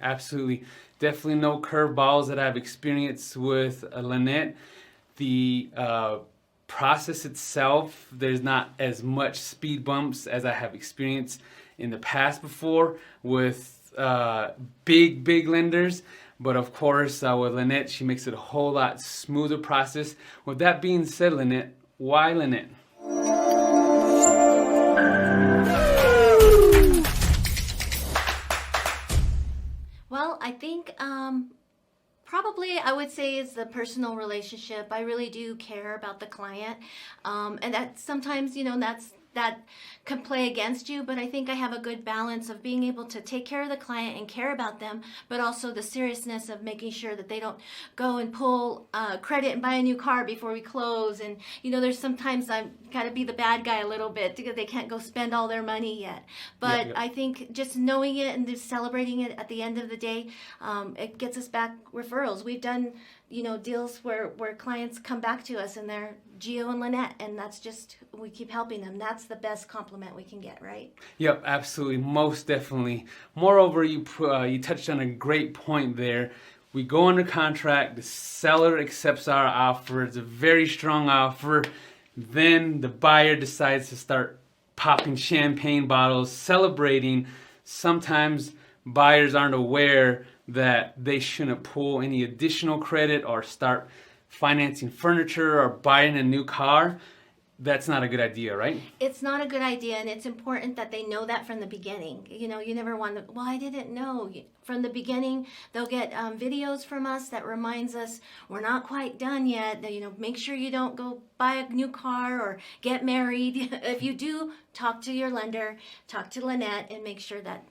absolutely. Definitely no curveballs that I've experienced with Lynette. The process itself, there's not as much speed bumps as I have experienced in the past before with big lenders. But of course, with Lynette, she makes it a whole lot smoother process. With that being said, Lynette, why Lynette? Well, I think probably I would say it's the personal relationship. I really do care about the client, and that sometimes, that can play against you, but I think I have a good balance of being able to take care of the client and care about them, but also the seriousness of making sure that they don't go and pull credit and buy a new car before we close. And there's sometimes I've got to be the bad guy a little bit because they can't go spend all their money yet. But Yep. I think just knowing it and just celebrating it at the end of the day, it gets us back referrals. We've done deals where clients come back to us and they're Geo and Lynette, and that's just, we keep helping them. That's the best compliment we can get, right? Yep, absolutely, most definitely. Moreover, you touched on a great point there. We go under contract, the seller accepts our offer, it's a very strong offer, then the buyer decides to start popping champagne bottles, celebrating. Sometimes buyers aren't aware that they shouldn't pull any additional credit or start financing furniture or buying a new car. That's not a good idea, right? It's not a good idea, and it's important that they know that from the beginning. You never want to, well, I didn't know. From the beginning, they'll get videos from us that reminds us we're not quite done yet. Make sure you don't go buy a new car or get married. If you do, talk to your lender, talk to Lynette, and make sure that,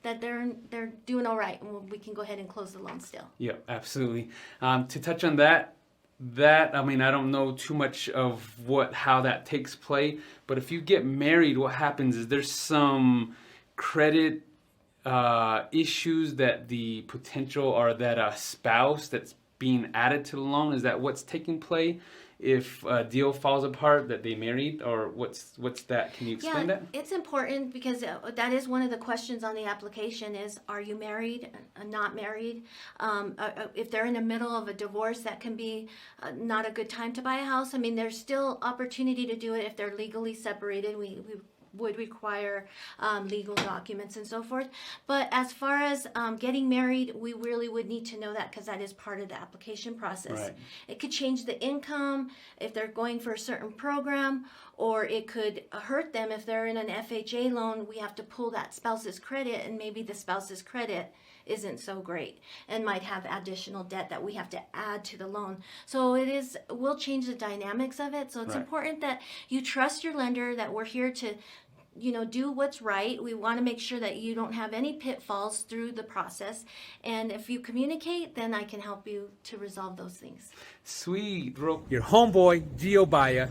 that they're doing all right, and we can go ahead and close the loan still. Yeah, absolutely. To touch on that, I don't know too much of how that takes play, but if you get married, what happens is there's some credit issues that the potential or that a spouse that's being added to the loan, is that what's taking play if a deal falls apart that they married, or what's that? Can you explain that? It's important because that is one of the questions on the application is, are you married, not married? If they're in the middle of a divorce, that can be not a good time to buy a house. There's still opportunity to do it if they're legally separated. We would require legal documents and so forth. But as far as getting married, we really would need to know that because that is part of the application process. Right. It could change the income if they're going for a certain program, or it could hurt them if they're in an FHA loan. We have to pull that spouse's credit, and maybe the spouse's credit isn't so great and might have additional debt that we have to add to the loan. So we'll change the dynamics of it. So it's important that you trust your lender, that we're here to do what's right. We want to make sure that you don't have any pitfalls through the process. And if you communicate, then I can help you to resolve those things. Sweet. Your homeboy, Geo Bia,